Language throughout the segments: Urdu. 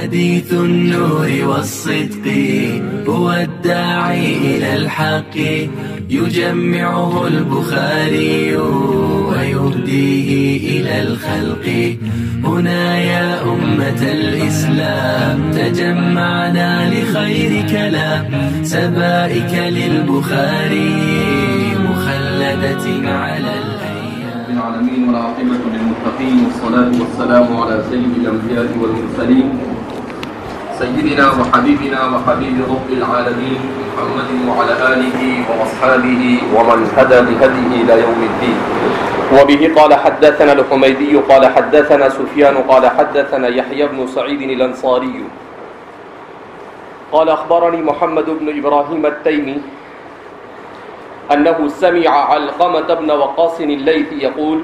حديث النور والصدق هو الداعي إلى الحق يجمعه البخاري ويهديه إلى الخلق. هنا يا أمة الإسلام تجمعنا لخير كلام سبائك للبخاري مخلدة على الأيام. العالمين والعاقبة للمتقين والصلاة والسلام على سيد الأنبياء والمرسلين سيدنا وحبيبنا وحبيب رب العالمين محمد وعلى آله وأصحابه ومن هدى بهديه إلى يوم الدين. وبه قال حدثنا الحميدي قال حدثنا سفيان قال حدثنا يحيى بن سعيد الأنصاري قال أخبرني محمد بن إبراهيم التيمي أنه سمع علقمة بن وقاص الليثي يقول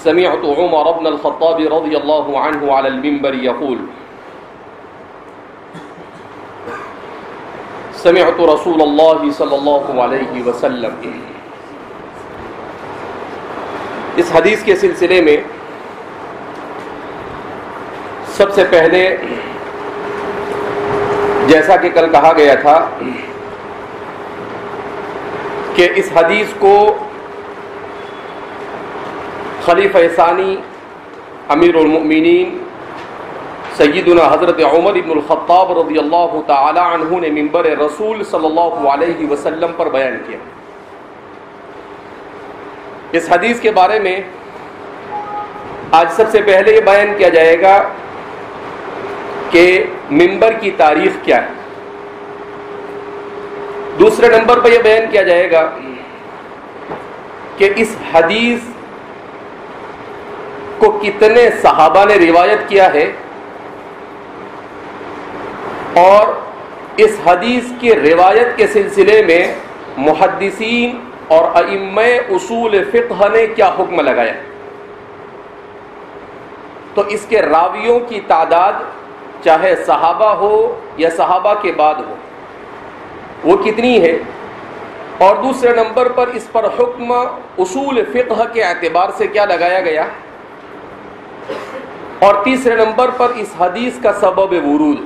سمعت عمر بن الخطاب رضي الله عنه على المنبر يقول سمعت رسول الله صلی اللہ علیہ وسلم. اس حدیث کے سلسلے میں سب سے پہلے جیسا کہ کل کہا گیا تھا کہ اس حدیث کو خلیفہ ثانی امیر المؤمنین سیدنا حضرت عمر بن الخطاب رضی اللہ تعالی عنہ نے منبر رسول صلی اللہ علیہ وسلم پر بیان کیا. اس حدیث کے بارے میں آج سب سے پہلے یہ بیان کیا جائے گا کہ منبر کی تاریخ کیا ہے. دوسرے نمبر پر یہ بیان کیا جائے گا کہ اس حدیث کو کتنے صحابہ نے روایت کیا ہے اور اس حدیث کی روایت کے سلسلے میں محدثین اور ائمہ اصول فقہ نے کیا حکم لگایا. تو اس کے راویوں کی تعداد چاہے صحابہ ہو یا صحابہ کے بعد ہو وہ کتنی ہے، اور دوسرے نمبر پر اس پر حکم اصول فقہ کے اعتبار سے کیا لگایا گیا، اور تیسرے نمبر پر اس حدیث کا سبب ورود.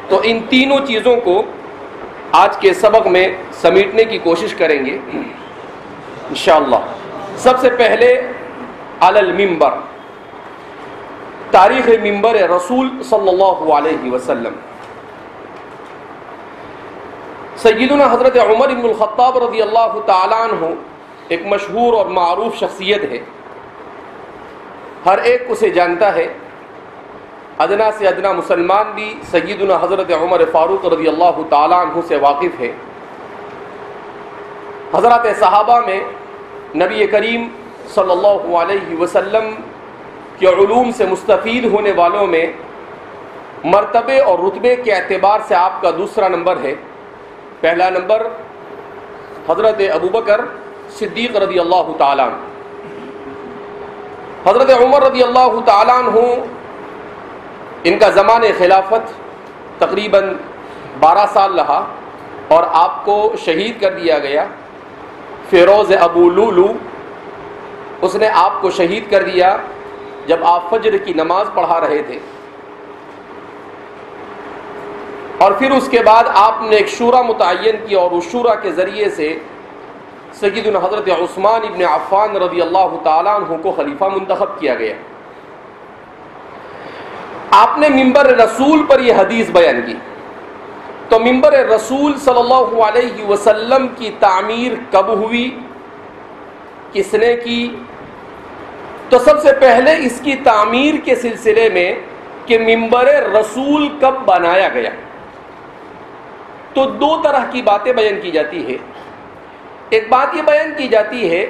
تو ان تینوں چیزوں کو آج کے سبق میں سمیٹنے کی کوشش کریں گے انشاءاللہ. سب سے پہلے علی المنبر، تاریخ منبر رسول صلی اللہ علیہ وسلم. سیدنا حضرت عمر بن الخطاب رضی اللہ تعالی عنہ ایک مشہور اور معروف شخصیت ہے، ہر ایک اسے جانتا ہے. ادنا سے ادنا مسلمان بھی سیدنا حضرت عمر فاروق رضی اللہ تعالی عنہ سے واقف ہے. حضرات صحابہ میں نبی کریم صلی اللہ علیہ وسلم کے علوم سے مستفید ہونے والوں میں مرتبے اور رتبے کے اعتبار سے آپ کا دوسرا نمبر ہے. پہلا نمبر حضرت ابوبکر صدیق رضی اللہ تعالی عنہ. حضرت عمر رضی اللہ تعالی عنہ ان کا زمان خلافت تقریباً 12 سال رہا اور آپ کو شہید کر دیا گیا. فیروز ابو لولو اس نے آپ کو شہید کر دیا جب آپ فجر کی نماز پڑھا رہے تھے. اور پھر اس کے بعد آپ نے ایک شورا متعین کی اور اس شورا کے ذریعے سے سیدنا حضرت عثمان ابن عفان رضی اللہ تعالیٰ عنہ کو خلیفہ منتخب کیا گیا. آپ نے منبر رسول پر یہ حدیث بیان کی. تو منبر رسول صلی اللہ علیہ وسلم کی تعمیر کب ہوئی، کس نے کی؟ تو سب سے پہلے اس کی تعمیر کے سلسلے میں کہ منبر رسول کب بنایا گیا، تو دو طرح کی باتیں بیان کی جاتی ہے. ایک بات یہ بیان کی جاتی ہے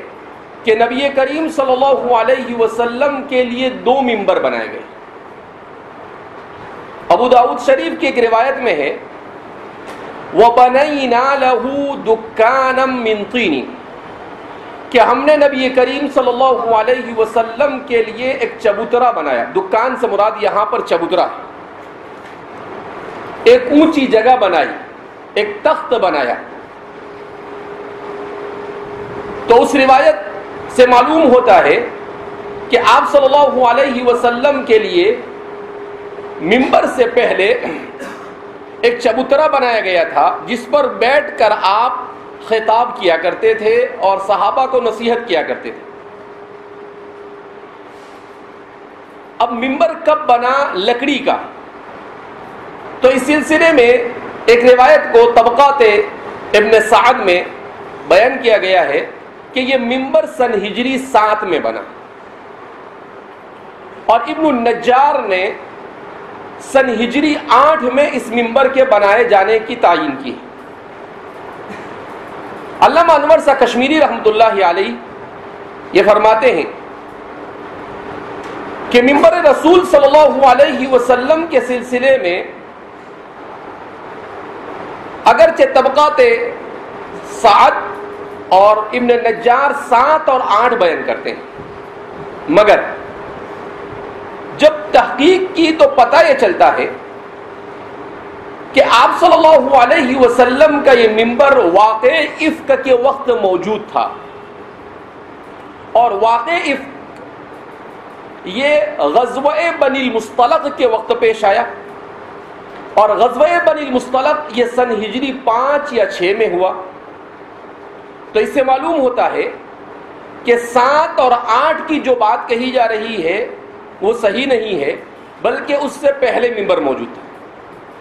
کہ نبی کریم صلی اللہ علیہ وسلم کے لیے 2 منبر بنائے گئے. ابو داؤد شریف کی ایک روایت میں ہے وَبَنَيْنَا لَهُ دُكَّانًا مِّن طِينٍ، کہ ہم نے نبی کریم صلی اللہ علیہ وسلم کے لیے ایک چبوترا بنایا. دکان سے مراد یہاں پر چبوترا ہے. ایک اونچی جگہ بنائی، ایک تخت بنایا. تو اس روایت سے معلوم ہوتا ہے کہ آپ صلی اللہ علیہ وسلم کے لیے منبر سے پہلے ایک چبوترا بنایا گیا تھا جس پر بیٹھ کر آپ خطاب کیا کرتے تھے اور صحابہ کو نصیحت کیا کرتے تھے. اب منبر کب بنا؟ لکڑی کا. تو اس سلسلے میں ایک روایت کو طبقات ابن سعد میں بیان کیا گیا ہے کہ یہ منبر سن ہجری 7 میں بنا، اور ابن النجار نے سن ہجری 8 میں اس منبر کے بنائے جانے کی تعیین کی. علامہ انور شاہ کشمیری رحمۃ اللہ علیہ یہ فرماتے ہیں کہ منبر رسول صلی اللہ علیہ وسلم کے سلسلے میں اگرچہ طبقات سعد اور ابن نجار 7 اور 8 بیان کرتے ہیں، مگر جب تحقیق کی تو پتہ یہ چلتا ہے کہ آپ صلی اللہ علیہ وسلم کا یہ منبر واقع افک کے وقت موجود تھا، اور واقع افک یہ غزوہ بنی المصطلق کے وقت پیش آیا، اور غزوہ بنی المصطلق یہ سن ہجری 5 یا 6 میں ہوا. تو اس سے معلوم ہوتا ہے کہ 7 اور 8 کی جو بات کہی جا رہی ہے وہ صحیح نہیں ہے، بلکہ اس سے پہلے منبر موجود تھا.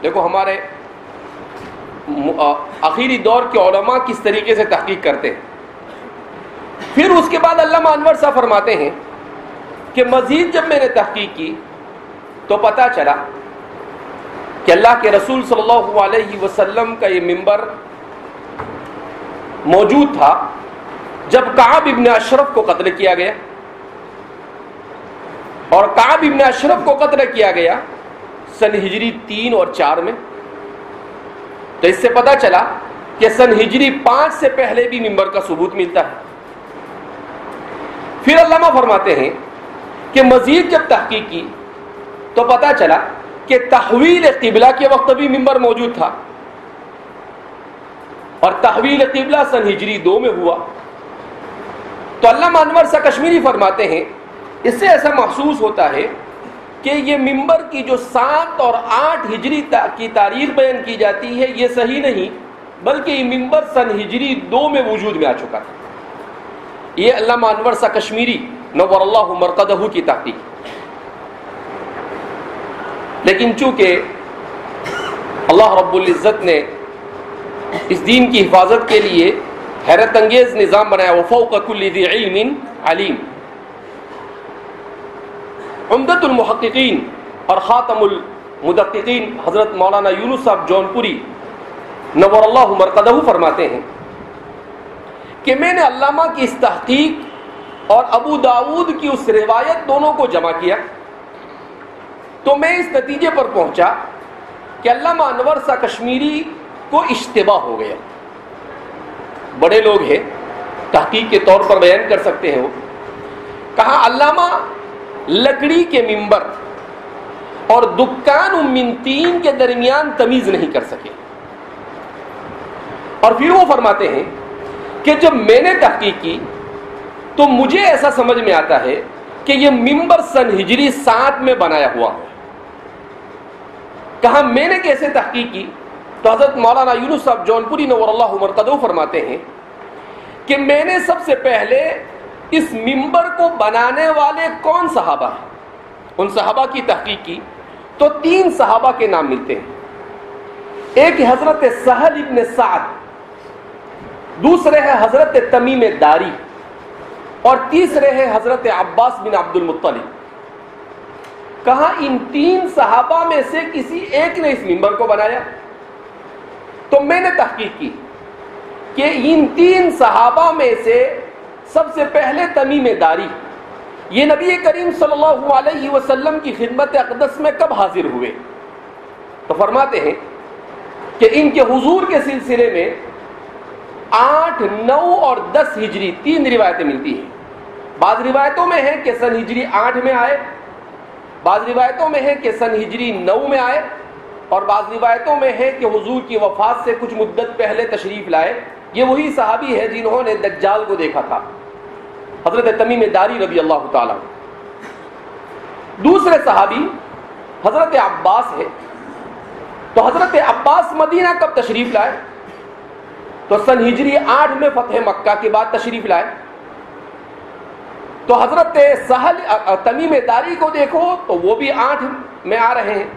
دیکھو ہمارے آخری دور کے علماء کس طریقے سے تحقیق کرتے ہیں. پھر اس کے بعد علامہ انور صاحب فرماتے ہیں کہ مزید جب میں نے تحقیق کی تو پتہ چلا کہ اللہ کے رسول صلی اللہ علیہ وسلم کا یہ منبر موجود تھا جب کعب ابن اشرف کو قتل کیا گیا، اور کعب ابن اشرف کو قتل کیا گیا سن ہجری 3 اور 4 میں. تو اس سے پتہ چلا کہ سن ہجری 5 سے پہلے بھی منبر کا ثبوت ملتا ہے. پھر علامہ فرماتے ہیں کہ مزید جب تحقیق کی تو پتہ چلا کہ تحویل قبلہ کے وقت بھی منبر موجود تھا، اور تحویل قبلہ سن ہجری 2 میں ہوا. تو علامہ انور شاہ کشمیری فرماتے ہیں اس سے ایسا محسوس ہوتا ہے کہ یہ منبر کی جو 7 اور 8 ہجری کی تاریخ بیان کی جاتی ہے یہ صحیح نہیں، بلکہ یہ منبر سن ہجری 2 میں وجود میں آ چکا تھا. یہ علامہ انور شاہ کشمیری نور اللہ مرقدہ کی تحقیق. لیکن چونکہ اللہ رب العزت نے اس دین کی حفاظت کے لیے حیرت انگیز نظام بنایا، وفوق کل ذی علم علیم. عمدۃ المحققین اور خاتم المدققین حضرت مولانا یونس صاحب جونپوری نور اللہ مرقدہ فرماتے ہیں کہ میں نے علامہ کی اس تحقیق اور ابو داود کی اس روایت دونوں کو جمع کیا تو میں اس نتیجے پر پہنچا کہ علامہ انور شاہ کشمیری کو اشتباہ ہو گیا. بڑے لوگ ہیں، تحقیق کے طور پر بیان کر سکتے ہیں. وہ کہا علامہ لکڑی کے منبر اور دکان من تین کے درمیان تمیز نہیں کر سکے. اور پھر وہ فرماتے ہیں کہ جب میں نے تحقیق کی تو مجھے ایسا سمجھ میں آتا ہے کہ یہ منبر سن ہجری 7 میں بنایا ہوا ہے. کہا میں نے کیسے تحقیق کی تو حضرت مولانا یونس صاحب جونپوری نور اللہ مرقدہ فرماتے ہیں کہ میں نے سب سے پہلے اس منبر کو بنانے والے کون صحابہ ہیں ان صحابہ کی تحقیق کی تو 3 صحابہ کے نام ملتے ہیں. ایک حضرت سہل ابن سعد، دوسرے ہے حضرت تمیم داری، اور تیسرے ہے حضرت عباس بن عبد المطلب. کہا ان 3 صحابہ میں سے کسی ایک نے اس منبر کو بنایا. تو میں نے تحقیق کی کہ ان 3 صحابہ میں سے سب سے پہلے تمیم داری یہ نبی کریم صلی اللہ علیہ وسلم کی خدمت اقدس میں کب حاضر ہوئے. تو فرماتے ہیں کہ ان کے حضور کے سلسلے میں 8, 9 اور 10 ہجری 3 روایتیں ملتی ہیں. بعض روایتوں میں ہے کہ سن ہجری 8 میں آئے، بعض روایتوں میں ہے کہ سن ہجری 9 میں آئے، اور بعض روایتوں میں ہے کہ حضور کی وفات سے کچھ مدت پہلے تشریف لائے. یہ وہی صحابی ہے جنہوں نے دجال کو دیکھا تھا، حضرت تمیم داری رضی اللہ تعالیٰ. دوسرے صحابی حضرت عباس ہے. تو حضرت عباس مدینہ کب تشریف لائے؟ تو سن ہجری 8 میں فتح مکہ کے بعد تشریف لائے. تو حضرت سہل تمیم داری کو دیکھو تو وہ بھی 8 میں آ رہے ہیں.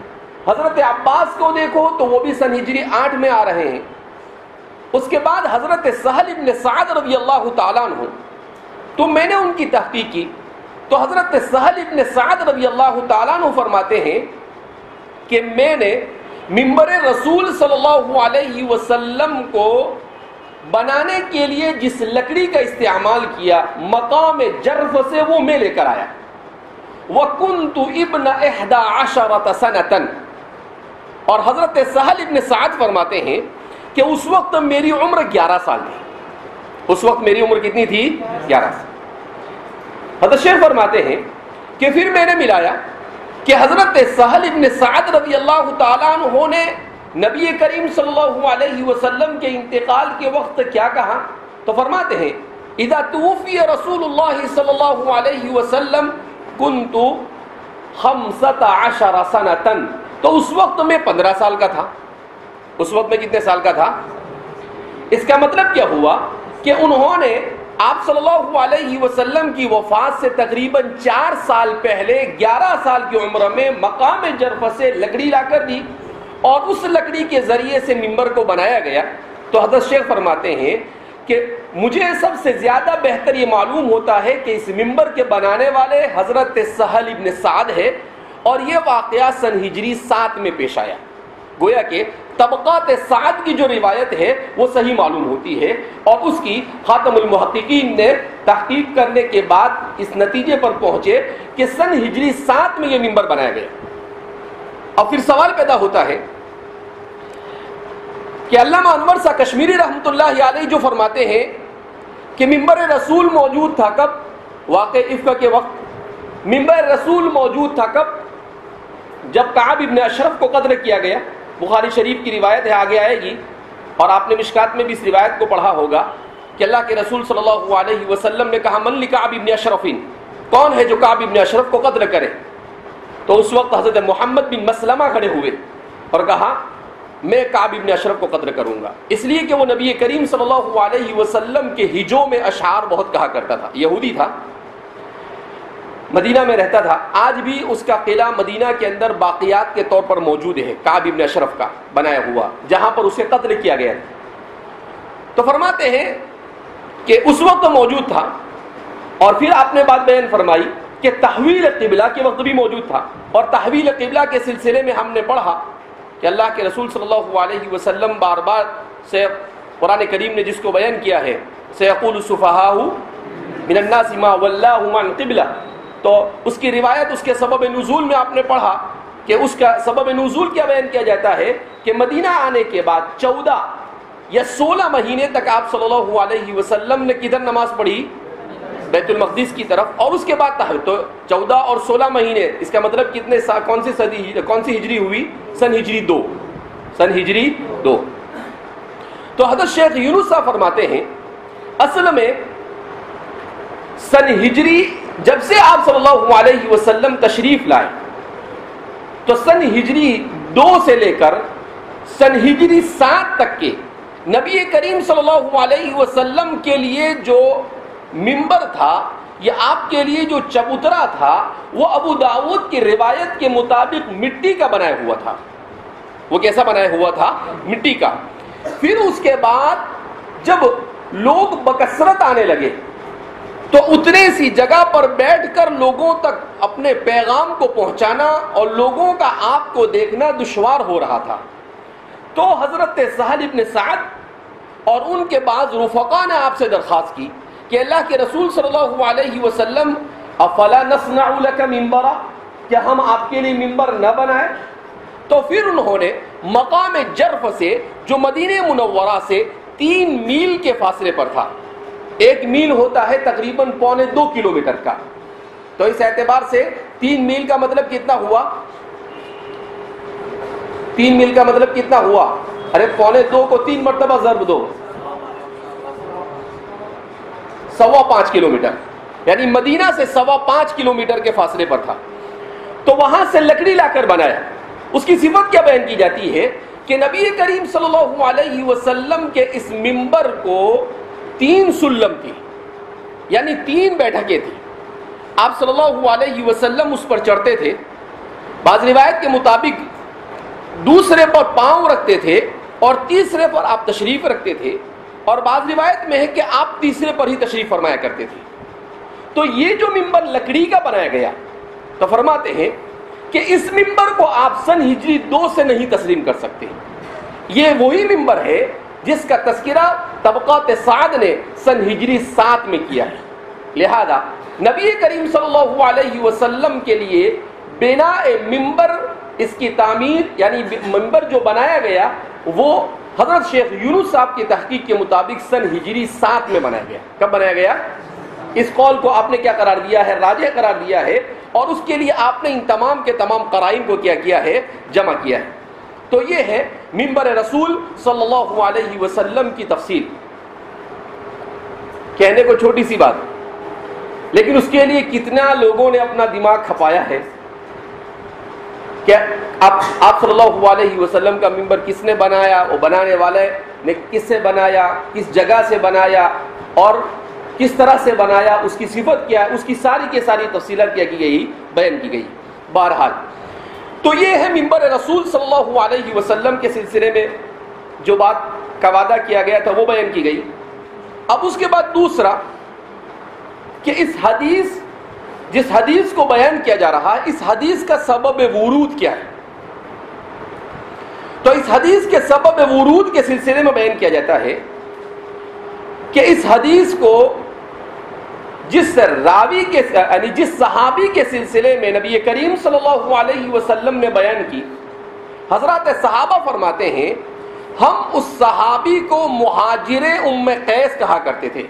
حضرت عباس کو دیکھو تو وہ بھی سن ہجری 8 میں آ رہے ہیں. اس کے بعد حضرت سہل ابن سعد رضی اللہ تعالیٰ عنہ، تو میں نے ان کی تحقیق کی تو حضرت سہل ابن سعد رضی اللہ تعالیٰ عنہ فرماتے ہیں کہ میں نے منبر رسول صلی اللہ علیہ وسلم کو بنانے کے لیے جس لکڑی کا استعمال کیا مقام جرف سے وہ میں لے کر آیا. وَكُنْتُ ابْنَ 11 سَنَةً. اور حضرت سہل ابن سعد فرماتے ہیں کہ اس وقت میری عمر 11 سال تھی. اس وقت میری عمر کتنی تھی؟ 11 سال. حضرت شیخ فرماتے ہیں کہ پھر میں نے ملایا کہ حضرت سہل ابن سعد رضی اللہ تعالیٰ عنہ نے نبی کریم صلی اللہ علیہ وسلم کے انتقال کے وقت کیا کہا؟ تو فرماتے ہیں اذا توفی رسول اللہ صلی اللہ علیہ وسلم کنت 15 سنة. تو اس وقت میں 15 سال کا تھا. اس وقت میں کتنے سال کا تھا؟ اس کا مطلب کیا ہوا کہ انہوں نے آپ صلی اللہ علیہ وسلم کی وفات سے تقریباً 4 سال پہلے 11 سال کی عمر میں مقام جرف سے لکڑی لا کر دی اور اس لکڑی کے ذریعے سے منبر کو بنایا گیا. تو حضرت شیخ فرماتے ہیں کہ مجھے سب سے زیادہ بہتر یہ معلوم ہوتا ہے کہ اس منبر کے بنانے والے حضرت سہل ابن سعد ہے اور یہ واقعہ سن ہجری 7 میں پیش آیا. گویا کہ طبقات سعد کی جو روایت ہے وہ صحیح معلوم ہوتی ہے اور اس کی خاتم المحققین نے تحقیق کرنے کے بعد اس نتیجے پر پہنچے کہ سن ہجری 7 میں یہ منبر بنایا گیا. اب پھر سوال پیدا ہوتا ہے کہ علامہ انور شاہ کشمیری رحمۃ اللہ علیہ جو فرماتے ہیں کہ منبر رسول موجود تھا کب؟ واقع افک کے وقت منبر رسول موجود تھا کب؟ جب کعب ابن اشرف کو قتل کیا گیا. بخاری شریف کی روایت ہے، آگے آئے گی، اور آپ نے مشکات میں بھی اس روایت کو پڑھا ہوگا کہ اللہ کے رسول صلی اللہ علیہ وسلم نے کہا من لکعب ابن اشرف، کون ہے جو کعب ابن اشرف کو قتل کرے؟ تو اس وقت حضرت محمد بن مسلمہ کھڑے ہوئے اور کہا میں کعب ابن اشرف کو قتل کروں گا، اس لیے کہ وہ نبی کریم صلی اللہ علیہ وسلم کے ہجوں میں اشعار بہت کہا کرتا تھا. یہودی تھا، مدینہ میں رہتا تھا. آج بھی اس کا قلعہ مدینہ کے اندر باقیات کے طور پر موجود ہے، کعب ابن اشرف کا بنایا ہوا، جہاں پر اسے قتل کیا گیا. تو فرماتے ہیں کہ اس وقت موجود تھا اور پھر آپ نے بات بیان فرمائی کہ تحویل قبلہ کے وقت بھی موجود تھا. اور تحویل قبلہ کے سلسلے میں ہم نے پڑھا کہ اللہ کے رسول صلی اللہ علیہ وسلم بار بار سے قرآن کریم نے جس کو بیان کیا ہے سیقول السفہاء من الناس ما ولاہم عن قبلہ، تو اس کی روایت اس کے سبب نزول میں آپ نے پڑھا کہ اس کا سبب نزول کیا بیان کیا جاتا ہے کہ مدینہ آنے کے بعد 14 یا 16 مہینے تک آپ صلی اللہ علیہ وسلم نے کدھر نماز پڑھی؟ بیت المقدس کی طرف. اور اس کے بعد تو 14 اور 16 مہینے، اس کا مطلب کتنے کون سی ہجری ہوئی؟ سن ہجری 2. سن ہجری 2. تو حضرت شیخ یونس صاحب فرماتے ہیں اصل میں سن ہجری جب سے آپ صلی اللہ علیہ وسلم تشریف لائے تو سن ہجری 2 سے لے کر سن ہجری 7 تک کے نبی کریم صلی اللہ علیہ وسلم کے لیے جو منبر تھا یا آپ کے لیے جو چبوترا تھا وہ ابو داؤد کی روایت کے مطابق مٹی کا بنایا ہوا تھا. وہ کیسا بنایا ہوا تھا؟ مٹی کا. پھر اس کے بعد جب لوگ بکثرت آنے لگے تو اتنے سی جگہ پر بیٹھ کر لوگوں تک اپنے پیغام کو پہنچانا اور لوگوں کا آپ کو دیکھنا دشوار ہو رہا تھا. تو حضرت سہل ابن سعد اور ان کے بعض رفقا نے آپ سے درخواست کی کہ اللہ کے رسول صلی اللہ علیہ وسلم افلا نصنع لک منبرا، کیا ہم آپ کے لیے منبر نہ بنائیں؟ تو پھر انہوں نے مقام جرف سے جو مدینہ منورہ سے 3 میل کے فاصلے پر تھا، 1 میل ہوتا ہے تقریباً 2.25 کلومیٹر کا، تو اس اعتبار سے 3 میل کا مطلب کتنا ہوا؟ 3 میل کا مطلب کتنا ہوا؟ ارے 2.25 کو 3 مرتبہ ضرب دو، 5.25 کلومیٹر، یعنی مدینہ سے 5.25 کلومیٹر کے فاصلے پر تھا. تو وہاں سے لکڑی لا کر بنایا. اس کی صفت کیا بیان کی جاتی ہے کہ نبی کریم صلی اللہ علیہ وسلم کے اس منبر کو 3 سلم تھی، یعنی 3 بیٹھکیں تھیں. آپ صلی اللہ علیہ وسلم اس پر چڑھتے تھے. بعض روایت کے مطابق دوسرے پر پاؤں رکھتے تھے اور تیسرے پر آپ تشریف رکھتے تھے، اور بعض روایت میں ہے کہ آپ تیسرے پر ہی تشریف فرمایا کرتے تھے. تو یہ جو منبر لکڑی کا بنایا گیا، تو فرماتے ہیں کہ اس منبر کو آپ سن ہجری 2 سے نہیں تسلیم کر سکتے. یہ وہی منبر ہے جس کا تذکرہ طبقات سعد نے سن ہجری 7 میں کیا ہے. لہذا نبی کریم صلی اللہ علیہ وسلم کے لیے بناء منبر، اس کی تعمیر یعنی منبر جو بنایا گیا وہ حضرت شیخ یونس صاحب کی تحقیق کے مطابق سن ہجری 7 میں بنایا گیا. کب بنایا گیا؟ اس قول کو آپ نے کیا قرار دیا ہے؟ راجح قرار دیا ہے، اور اس کے لیے آپ نے ان تمام کے تمام قرائن کو کیا ہے؟ جمع کیا ہے. تو یہ ہے منبر رسول صلی اللہ علیہ وسلم کی تفصیل. کہنے کو چھوٹی سی بات، لیکن اس کے لیے کتنا لوگوں نے اپنا دماغ کھپایا ہے. کہ آپ صلی اللہ علیہ وسلم کا منبر کس نے بنایا، وہ بنانے والے نے کس سے بنایا، کس جگہ سے بنایا اور کس طرح سے بنایا، اس کی صفت کیا ہے، اس کی ساری کی ساری تفصیلات کیا کی گئی، بیان کی گئی. بہرحال تو یہ ہے منبر رسول صلی اللہ علیہ وسلم کے سلسلے میں جو بات کا وعدہ کیا گیا تھا وہ بیان کی گئی. اب اس کے بعد دوسرا کہ اس حدیث، جس حدیث کو بیان کیا جا رہا ہے، اس حدیث کا سبب ورود کیا ہے. تو اس حدیث کے سبب ورود کے سلسلے میں بیان کیا جاتا ہے کہ اس حدیث کو جس راوی کے یعنی جس صحابی کے سلسلے میں نبی کریم صلی اللہ علیہ وسلم نے بیان کی، حضرات صحابہ فرماتے ہیں ہم اس صحابی کو مہاجر ام قیس کہا کرتے تھے.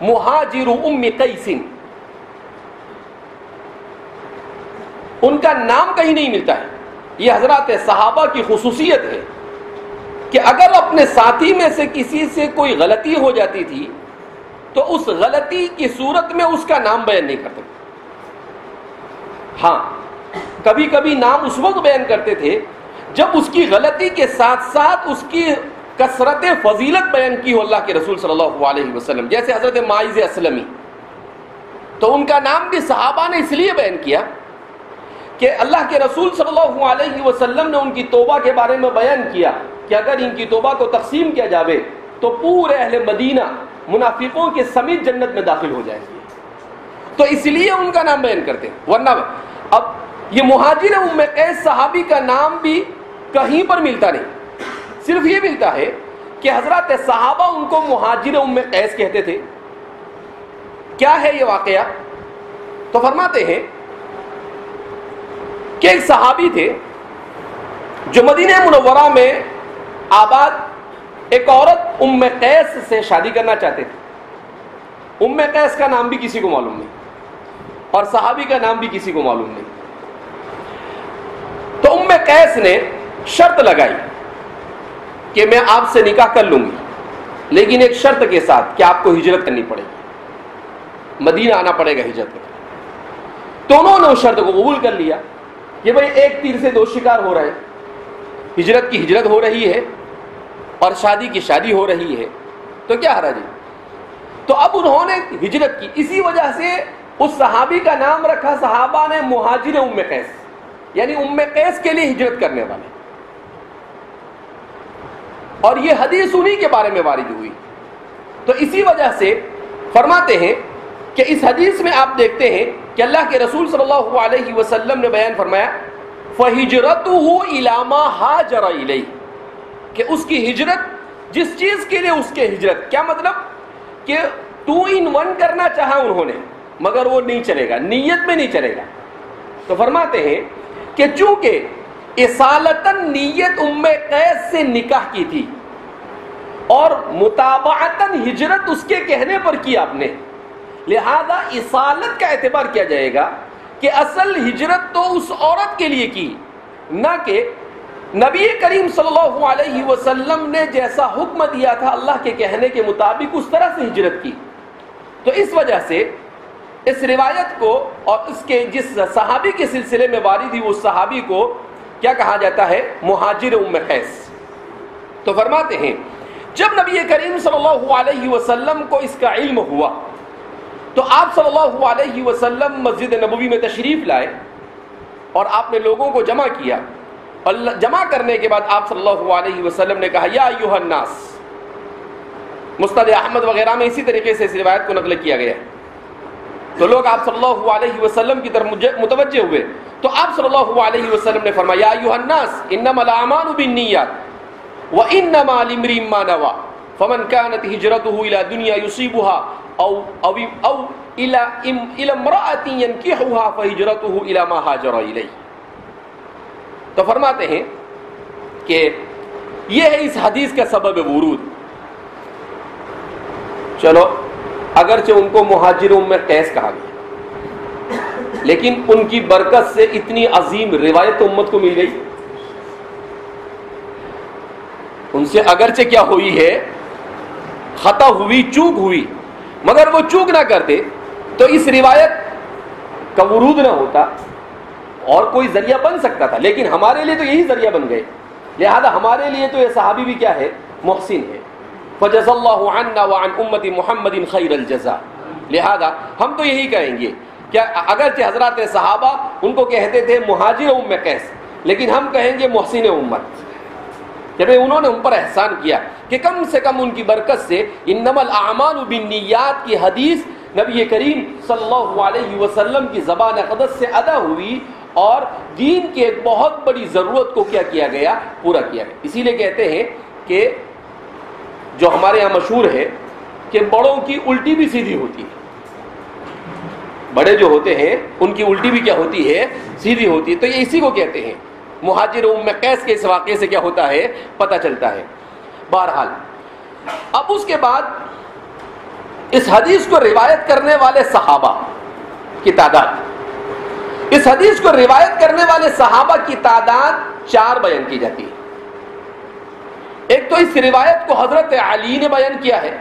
مہاجر ام قیس، ان کا نام کہیں نہیں ملتا ہے. یہ حضرات صحابہ کی خصوصیت ہے کہ اگر اپنے ساتھی میں سے کسی سے کوئی غلطی ہو جاتی تھی تو اس غلطی کی صورت میں اس کا نام بیان نہیں کرتے. ہاں کبھی کبھی نام اس وقت بیان کرتے تھے جب اس کی غلطی کے ساتھ ساتھ اس کی کثرت فضیلت بیان کی ہو اللہ کے رسول صلی اللہ علیہ وسلم. جیسے حضرت ماعز اسلمی، تو ان کا نام بھی صحابہ نے اس لیے بیان کیا کہ اللہ کے رسول صلی اللہ علیہ وسلم نے ان کی توبہ کے بارے میں بیان کیا کہ اگر ان کی توبہ کو تقسیم کیا جاوے تو پورے اہل مدینہ منافقوں کے سمیت جنت میں داخل ہو جائیں گے. تو اس لیے ان کا نام بیان کرتے ہیں. ورنہ اب یہ مہاجر ام قیس صحابی کا نام بھی کہیں پر ملتا نہیں، صرف یہ ملتا ہے کہ حضرات صحابہ ان کو مہاجر ام قیس کہتے تھے. کیا ہے یہ واقعہ؟ تو فرماتے ہیں کہ ایک صحابی تھے جو مدینہ منورہ میں آباد ایک عورت ام قیس سے شادی کرنا چاہتے تھے. ام قیس کا نام بھی کسی کو معلوم نہیں اور صحابی کا نام بھی کسی کو معلوم نہیں. تو ام قیس نے شرط لگائی کہ میں آپ سے نکاح کر لوں گی، لیکن ایک شرط کے ساتھ کہ آپ کو ہجرت کرنی پڑے گی، مدینہ آنا پڑے گا ہجرت کرنے. تو انہوں نے اس شرط کو قبول کر لیا کہ بھئی ایک تیر سے 2 شکار ہو رہے ہیں، ہجرت کی ہجرت ہو رہی ہے اور شادی کی شادی ہو رہی ہے، تو کیا حرج ہے. تو اب انہوں نے ہجرت کی. اسی وجہ سے اس صحابی کا نام رکھا صحابہ نے مہاجر ام قیس، یعنی ام قیس کے لیے ہجرت کرنے والے. اور یہ حدیث انہی کے بارے میں وارد ہوئی. تو اسی وجہ سے فرماتے ہیں کہ اس حدیث میں آپ دیکھتے ہیں کہ اللہ کے رسول صلی اللہ علیہ وسلم نے بیان فرمایا فَهِجْرَتُهُ إِلَى مَا هَاجَرَ إِلَيْهِ، کہ اس کی ہجرت جس چیز کے لیے اس کے ہجرت. کیا مطلب کہ 2 in 1 کرنا چاہا انہوں نے، مگر وہ نہیں چلے گا، نیت میں نہیں چلے گا. تو فرماتے ہیں کہ چونکہ اصالتاً نیت ام قیس سے نکاح کی تھی اور متابعتاً ہجرت اس کے کہنے پر کی آپ نے، لہذا اصالت کا اعتبار کیا جائے گا کہ اصل ہجرت تو اس عورت کے لیے کی، نہ کہ نبی کریم صلی اللہ علیہ وسلم نے جیسا حکم دیا تھا اللہ کے کہنے کے مطابق اس طرح سے ہجرت کی. تو اس وجہ سے اس روایت کو اور اس کے جس صحابی کے سلسلے میں وارد ہوئی اس صحابی کو کیا کہا جاتا ہے؟ مہاجر ام قیس۔ تو فرماتے ہیں جب نبی کریم صلی اللہ علیہ وسلم کو اس کا علم ہوا تو آپ صلی اللہ علیہ وسلم مسجد نبوی میں تشریف لائے اور آپ نے لوگوں کو جمع کیا، اور جمع کرنے کے بعد آپ صلی اللہ علیہ وسلم نے کہا یا ایھا الناس۔ مسند احمد وغیرہ میں اسی طریقے سے اس روایت کو نقل کیا گیا ہے۔ تو لوگ آپ صلی اللہ علیہ وسلم کی طرف متوجہ ہوئے تو آپ صلی اللہ علیہ وسلم نے فرمایا یا ایھا الناس انما الاعمال بالنیات وانما لامرئ ما نوى فمن كانت هجرته الى دنيا يصيبها او الى امرأة ينكحها فهجرته الى ما هاجر اليه۔ تو فرماتے ہیں کہ یہ ہے اس حدیث کا سبب ورود۔ چلو اگرچہ ان کو مہاجر ام قیس کہا گیا، لیکن ان کی برکت سے اتنی عظیم روایت امت کو مل گئی۔ ان سے اگرچہ کیا ہوئی ہے، خطا ہوئی، چوک ہوئی، مگر وہ چوک نہ کرتے تو اس روایت کا ورود نہ ہوتا اور کوئی ذریعہ بن سکتا تھا، لیکن ہمارے لیے تو یہی ذریعہ بن گئے، لہذا ہمارے لیے تو یہ صحابی بھی کیا ہے؟ محسن ہے۔ فجزا اللہ عنا وعن امت محمد خیر الجزاء۔ لہذا ہم تو یہی کہیں گے کہ اگرچہ حضرات صحابہ ان کو کہتے تھے مہاجر ام قیس، لیکن ہم کہیں گے محسن امت، جب انہوں نے ان پر احسان کیا کہ کم سے کم ان کی برکت سے انما الاعمال بالنیات کی حدیث نبی کریم صلی اللہ علیہ وسلم کی زبان اقدس سے ادا ہوئی اور دین کی ایک بہت بڑی ضرورت کو کیا کیا گیا؟ پورا کیا گیا۔ اسی لیے کہتے ہیں کہ جو ہمارے یہاں مشہور ہے کہ بڑوں کی الٹی بھی سیدھی ہوتی ہے، بڑے جو ہوتے ہیں ان کی الٹی بھی کیا ہوتی ہے؟ سیدھی ہوتی ہے۔ تو یہ اسی کو کہتے ہیں، مہاجر ام قیس کے اس واقعے سے کیا ہوتا ہے؟ پتہ چلتا ہے۔ بہرحال اب اس کے بعد اس حدیث کو روایت کرنے والے صحابہ کی تعداد، اس حدیث کو روایت کرنے والے صحابہ کی تعداد 4 بیان کی جاتی ہے۔ ایک تو اس روایت کو حضرت علی نے بیان کیا ہے،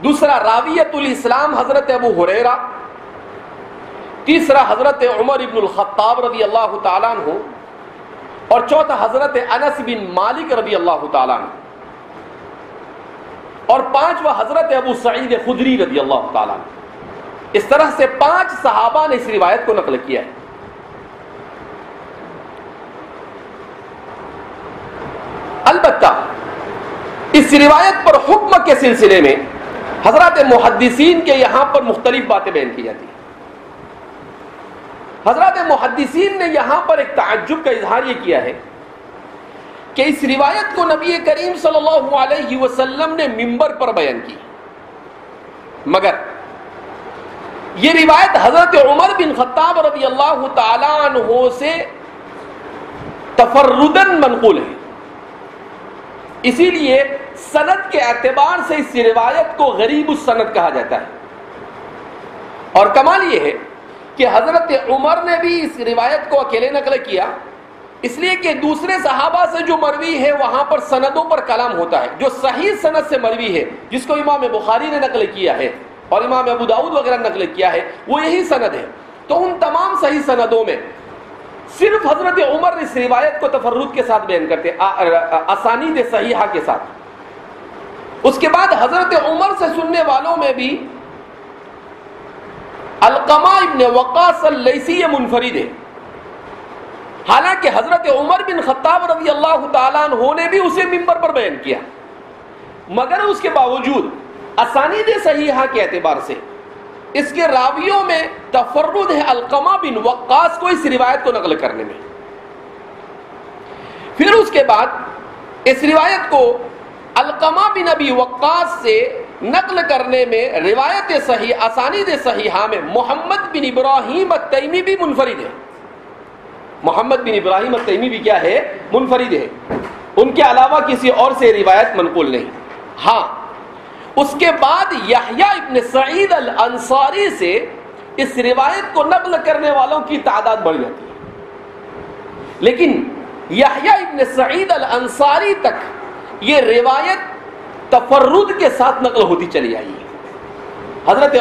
دوسرا راویۃ الاسلام حضرت ابو ہریرہ، تیسرا حضرت عمر بن الخطاب رضی اللہ تعالیٰ عنہ، اور چوتھا حضرت انس بن مالک رضی اللہ تعالیٰ عنہ، اور پانچواں حضرت ابو سعید خدری رضی اللہ تعالیٰ عنہ۔ اس طرح سے 5 صحابہ نے اس روایت کو نقل کیا ہے۔ البتہ اس روایت پر حکم کے سلسلے میں حضرات محدثین کے یہاں پر مختلف باتیں بیان کی جاتی ہیں۔ حضرات محدثین نے یہاں پر ایک تعجب کا اظہار یہ کیا ہے کہ اس روایت کو نبی کریم صلی اللہ علیہ وسلم نے منبر پر بیان کی، مگر یہ روایت حضرت عمر بن خطاب رضی اللہ تعالی عنہ سے تفرداً منقول ہے، اسی لیے سند کے اعتبار سے اس روایت کو غریب السند کہا جاتا ہے۔ اور کمال یہ ہے کہ حضرت عمر نے بھی اس روایت کو اکیلے نقل کیا، اس لیے کہ دوسرے صحابہ سے جو مروی ہے وہاں پر سندوں پر کلام ہوتا ہے۔ جو صحیح سند سے مروی ہے، جس کو امام بخاری نے نقل کیا ہے اور امام ابو داؤد وغیرہ نقل کیا ہے، وہ یہی سند ہے۔ تو ان تمام صحیح سندوں میں صرف حضرت عمر اس روایت کو تفرد کے ساتھ بیان کرتے، اسانید صحیحہ کے ساتھ۔ اس کے بعد حضرت عمر سے سننے والوں میں بھی علقمہ ابن وقاص اللیثی منفرد ہے، حالانکہ حضرت عمر بن خطاب رضی اللہ تعالیٰ عنہ نے بھی اسے منبر پر بیان کیا، مگر اس کے باوجود اسانید صحیحہ کے اعتبار سے اس کے راویوں میں تفرد ہے علقمہ بن وقاص کو اس روایت کو نقل کرنے میں۔ پھر اس کے بعد اس روایت کو علقمہ بن ابی وقاص سے نقل کرنے میں روایت صحیح اسانید صحیحہ میں محمد بن ابراہیم التیمی بھی منفرد ہے۔ محمد بن ابراہیم التیمی بھی کیا ہے؟ منفرد ہے، ان کے علاوہ کسی اور سے روایت منقول نہیں۔ ہاں، اس کے بعد یحییٰ ابن سعید الانصاری سے اس روایت کو نقل کرنے والوں کی تعداد بڑھ جاتی ہے، لیکن یحییٰ ابن سعید الانصاری تک یہ روایت تفرد کے ساتھ نقل ہوتی چلی آئی ہے۔ حضرت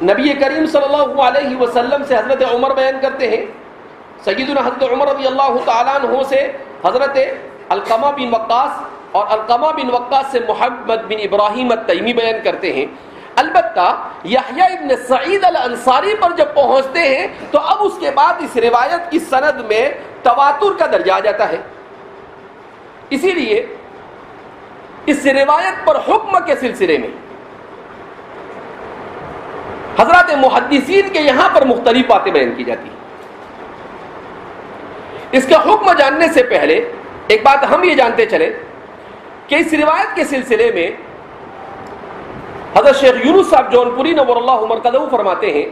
نبی کریم صلی اللہ علیہ وسلم سے حضرت عمر بیان کرتے ہیں، سیدنا حضرت عمر رضی اللہ تعالیٰ عنہ سے حضرت علقمہ بن وقاص اور علقمہ بن وقاص سے محمد بن ابراہیم التیمی بیان کرتے ہیں۔ البتہ یحییٰ ابن سعید الانصاری پر جب پہنچتے ہیں تو اب اس کے بعد اس روایت کی سند میں تواتر کا درجہ آ جاتا ہے۔ اسی لیے اس روایت پر حکم کے سلسلے میں حضرات محدثین کے یہاں پر مختلف باتیں بیان کی جاتی ہیں۔ اس کا حکم جاننے سے پہلے ایک بات ہم یہ جانتے چلے کہ اس روایت کے سلسلے میں حضرت شیخ یونس صاحب جونپوری نور اللہ مرقدہ فرماتے ہیں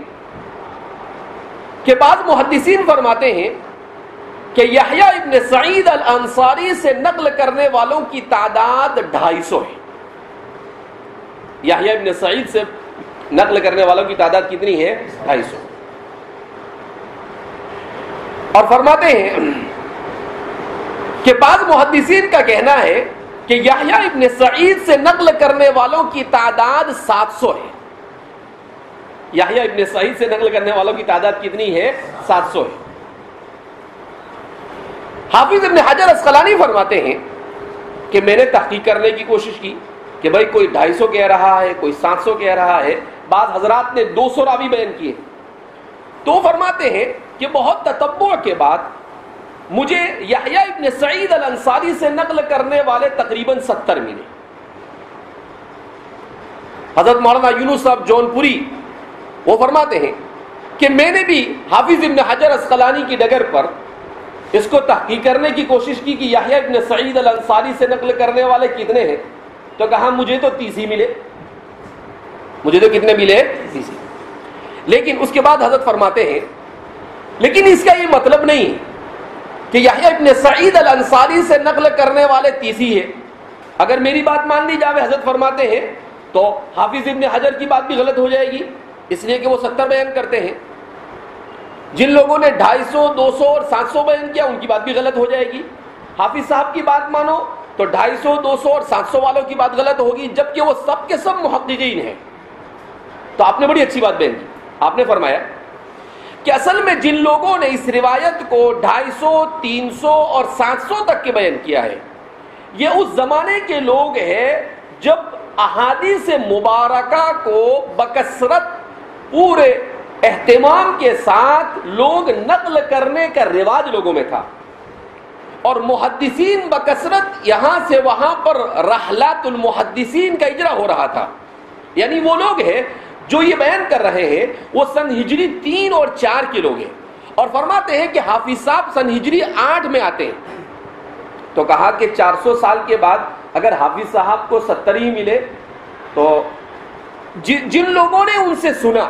کہ بعض محدثین فرماتے ہیں کہ یحییٰ ابن سعید الانصاری سے نقل کرنے والوں کی تعداد 250 ہے۔ یحییٰ ابن سعید سے نقل کرنے والوں کی تعداد کتنی ہے؟ 250۔ اور فرماتے ہیں کہ بعض محدثین کا کہنا ہے کہ یحییٰ ابن سعید سے نقل کرنے والوں کی تعداد 700 ہے۔ یحییٰ ابن سعید سے نقل کرنے والوں کی تعداد کتنی ہے؟ 700 ہے۔ حافظ ابن حجر اسقلانی فرماتے ہیں کہ میں نے تحقیق کرنے کی کوشش کی کہ بھائی کوئی 250 کہہ رہا ہے، کوئی 700 کہہ رہا ہے، بعض حضرات نے 200 راوی بیان کیے، تو فرماتے ہیں کہ بہت تتبع کے بعد مجھے یحییٰ ابن سعید الانصاری سے نقل کرنے والے تقریباً 70 ملے۔ حضرت مولانا یونس صاحب جونپوری وہ فرماتے ہیں کہ میں نے بھی حافظ ابن حجر اسقلانی کی ڈگر پر اس کو تحقیق کرنے کی کوشش کی کہ یحییٰ ابن سعید الانصاری سے نقل کرنے والے کتنے ہیں، تو کہا مجھے تو 30 ہی ملے۔ مجھے تو کتنے ملے؟ 30 ہی۔ لیکن اس کے بعد حضرت فرماتے ہیں لیکن اس کا یہ مطلب نہیں کہ یحییٰ ابن سعید الانصاری سے نقل کرنے والے 30 ہی ہیں۔ اگر میری بات مان لی جائے، حضرت فرماتے ہیں، تو حافظ ابن حجر کی بات بھی غلط ہو جائے گی، اس لیے کہ وہ 70 بیان کرتے ہیں۔ جن لوگوں نے 250، 200 اور 700 بیان کیا ان کی بات بھی غلط ہو جائے گی۔ حافظ صاحب کی بات مانو تو 250، 200 اور 700 والوں کی بات غلط ہوگی، جبکہ وہ سب کے سب محققین ہیں۔ تو آپ نے بڑی اچھی بات بیان کی، آپ نے فرمایا کہ اصل میں جن لوگوں نے اس روایت کو 250، 300 اور 700 تک کے بیان کیا ہے، یہ اس زمانے کے لوگ ہیں جب احادیث مبارکہ کو بکثرت پورے اہتمام کے ساتھ لوگ نقل کرنے کا رواج لوگوں میں تھا، اور محدثین بکثرت یہاں سے وہاں پر رحلات المحدثین کا اجرا ہو رہا تھا۔ یعنی وہ لوگ ہیں جو یہ بیان کر رہے ہیں وہ سن ہجری 3 اور 4 کے لوگ ہیں، اور فرماتے ہیں کہ حافظ صاحب سن ہجری 8 میں آتے ہیں۔ تو کہا کہ 400 سال کے بعد اگر حافظ صاحب کو 70 ہی ملے تو جن لوگوں نے ان سے سنا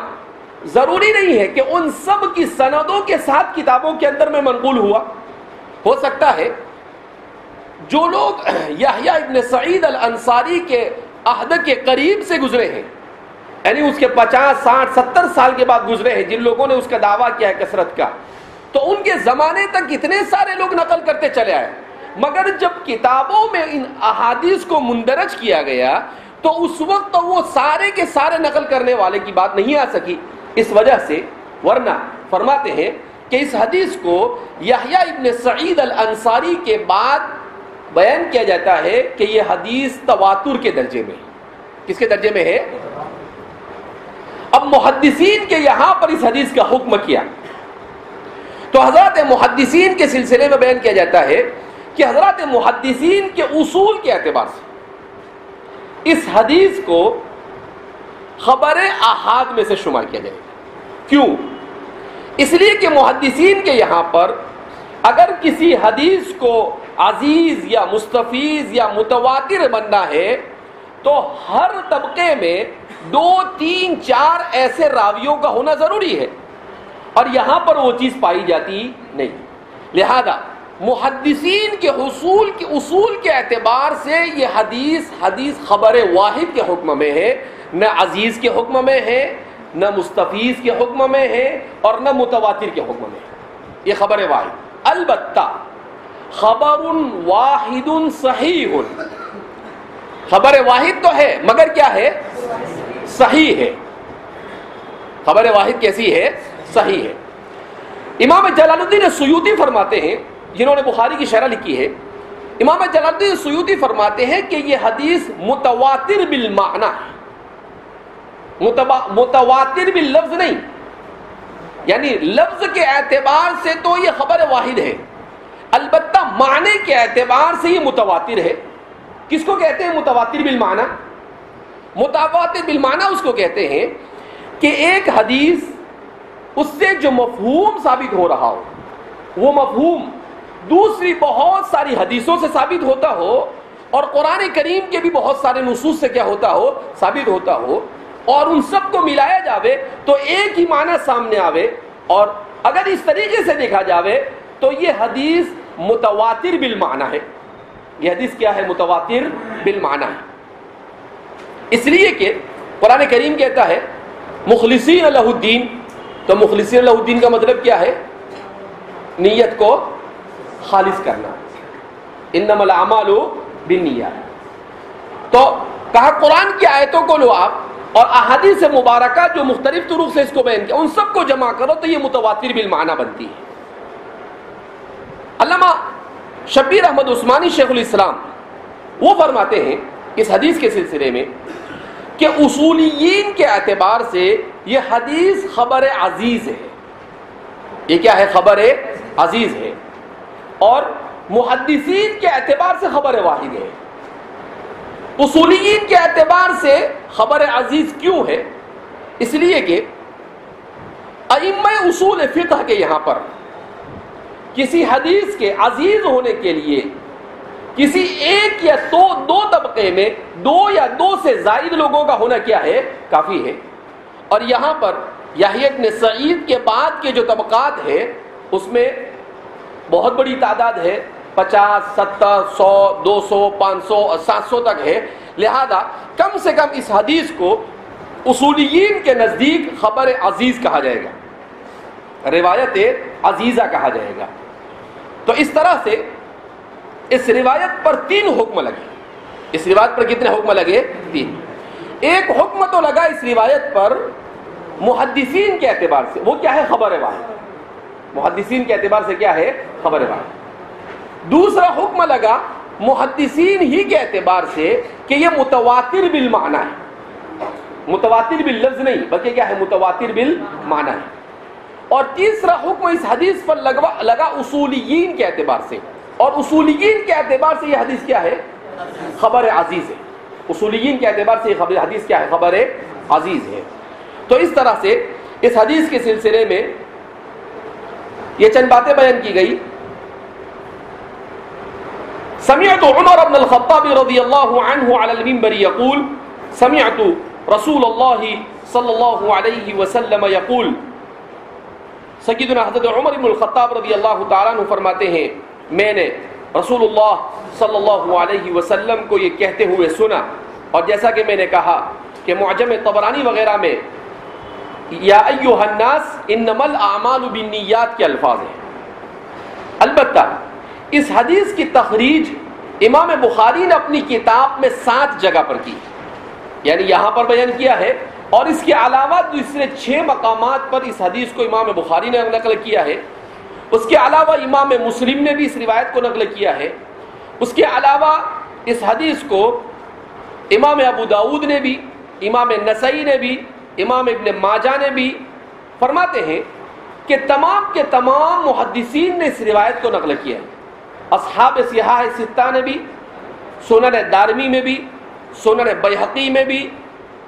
ضروری نہیں ہے کہ ان سب کی سندوں کے ساتھ کتابوں کے اندر میں منقول ہوا۔ ہو سکتا ہے جو لوگ یحییٰ ابن سعید الانصاری کے عہد کے قریب سے گزرے ہیں، یعنی اس کے 50، 60، 70 سال کے بعد گزرے ہیں، جن لوگوں نے اس کا دعویٰ کیا ہے کثرت کا، تو ان کے زمانے تک اتنے سارے لوگ نقل کرتے چلے آئے، مگر جب کتابوں میں ان احادیث کو مندرج کیا گیا تو اس وقت وہ سارے کے سارے نقل کرنے والے کی بات نہیں آ سکی۔ اس وجہ سے ورنہ فرماتے ہیں کہ اس حدیث کو یحییٰ ابن سعید الانصاری کے بعد بیان کیا جاتا ہے کہ یہ حدیث تواتر کے درجے میں، کس کے درجے میں ہے؟ اب محدثین کے یہاں پر اس حدیث کا حکم کیا تو حضرات محدثین کے سلسلے میں بیان کیا جاتا ہے کہ حضرات محدثین کے اصول کے اعتبار سے اس حدیث کو خبر احاد میں سے شمار کیا جائے گا۔ کیوں؟ اس لیے کہ محدثین کے یہاں پر اگر کسی حدیث کو عزیز یا مستفیض یا متواتر بننا ہے تو ہر طبقے میں 2، 3، 4 ایسے راویوں کا ہونا ضروری ہے، اور یہاں پر وہ چیز پائی جاتی نہیں۔ لہذا محدثین کے اصول کے اعتبار سے یہ حدیث خبر واحد کے حکم میں ہے، نہ عزیز کے حکم میں ہے، نہ مستفیض کے حکم میں ہے، اور نہ متواتر کے حکم میں ہے۔ یہ خبر واحد، البتہ خبر واحد صحیح، خبر واحد تو ہے مگر کیا ہے؟ صحیح ہے۔ خبر واحد کیسی ہے؟ صحیح ہے۔ امام جلال الدین سیوطی فرماتے ہیں، جنہوں نے بخاری کی شرح لکھی ہے، امام جلال الدین سیوطی فرماتے ہیں کہ یہ حدیث متواتر بالمعنی ہے، متواتر باللفظ نہیں، یعنی لفظ کے اعتبار سے تو یہ خبر واحد ہے، البتہ معنی کے اعتبار سے یہ متواتر ہے۔ کس کو کہتے ہیں متواتر بالمعنی؟ متواتر بالمعنی اس کو کہتے ہیں کہ ایک حدیث اس سے جو مفہوم ثابت ہو رہا ہو، وہ مفہوم دوسری بہت ساری حدیثوں سے ثابت ہوتا ہو، اور قرآن کریم کے بھی بہت سارے نصوص سے کیا ہوتا ہو؟ ثابت ہوتا ہو، اور ان سب کو ملایا جاوے تو ایک ہی معنی سامنے آوے۔ اور اگر اس طریقے سے دیکھا جاوے تو یہ حدیث متواتر بالمعنی ہے۔ یہ حدیث کیا ہے؟ متواتر بالمعنی ہے، اس لیے کہ قرآن کریم کہتا ہے مخلصین لہ الدین، تو مخلصین لہ الدین کا مطلب کیا ہے؟ نیت کو خالص کرنا، انما الاعمال بالنیات۔ تو کہا قرآن کی آیتوں کو لو آپ اور احادیث مبارکہ جو مختلف طرق سے اس کو بیان کیا، ان سب کو جمع کرو تو یہ متواتر بالمعنی بنتی ہے۔ علامہ شبیر احمد عثمانی شیخ الاسلام وہ فرماتے ہیں اس حدیث کے سلسلے میں کہ اصولیین کے اعتبار سے یہ حدیث خبر عزیز ہے۔ یہ کیا ہے؟ خبر عزیز ہے، اور محدثین کے اعتبار سے خبر واحد ہے۔ اصولیین کے اعتبار سے خبر عزیز کیوں ہے؟ اس لیے کہ ائمہ اصول فقہ کے یہاں پر کسی حدیث کے عزیز ہونے کے لیے کسی ایک یا دو طبقے میں دو یا دو سے زائد لوگوں کا ہونا کیا ہے؟ کافی ہے۔ اور یہاں پر یحییٰ بن سعید کے بعد کے جو طبقات ہیں اس میں بہت بڑی تعداد ہے، 50، 70، 100، 200، 500 اور 700 تک ہے، لہذا کم سے کم اس حدیث کو اصولیین کے نزدیک خبر عزیز کہا جائے گا، روایت عزیزہ کہا جائے گا۔ تو اس طرح سے اس روایت پر 3 حکم لگے۔ اس روایت پر کتنے حکم لگے؟ 3۔ ایک حکم تو لگا اس روایت پر محدثین کے اعتبار سے، وہ کیا ہے؟ خبر واحد۔ محدثین کے اعتبار سے کیا ہے؟ خبر واحد۔ دوسرا حکم لگا محدثین ہی کے اعتبار سے کہ یہ متواتر بالمعنی ہے، متواتر باللفظ نہیں بلکہ کیا ہے؟ متواتر بالمعنی ہے۔ اور تیسرا حکم اس حدیث پر لگا اصولیین کے اعتبار سے، اور اصولیین کے اعتبار سے یہ حدیث کیا ہے؟ خبر عزیز ہے۔ اصولیین کے اعتبار سے یہ حدیث کیا ہے؟ خبر عزیز ہے۔ تو اس طرح سے اس حدیث کے سلسلے میں یہ چند باتیں بیان کی گئی۔ سمعت عمر بن الخطاب رضی اللہ عنہ علی المنبر یقول سمعت رسول اللہ صلی اللہ علیہ وسلم یقول، سیدنا حضرت عمر بن الخطاب رضی اللہ تعالیٰ عنہ فرماتے ہیں میں نے رسول اللہ صلی اللہ علیہ وسلم کو یہ کہتے ہوئے سنا، اور جیسا کہ میں نے کہا کہ معجم طبرانی وغیرہ میں یا ایھا الناس انما الاعمال بالنیات کے الفاظ ہیں۔ البتہ اس حدیث کی تخریج امام بخاری نے اپنی کتاب میں 7 جگہ پر کی، یعنی یہاں پر بیان کیا ہے، اور اس کے علاوہ دوسرے 6 مقامات پر اس حدیث کو امام بخاری نے نقل کیا ہے۔ اس کے علاوہ امام مسلم نے بھی اس روایت کو نقل کیا ہے۔ اس کے علاوہ اس حدیث کو امام ابو داؤد نے بھی، امام نسائی نے بھی، امام ابن ماجہ نے بھی فرماتے ہیں کہ تمام کے تمام محدثین نے اس روایت کو نقل کیا ہے۔ اصحاب صحاح ستہ نے بھی، سنن دارمی میں بھی، سنن بیہقی میں بھی،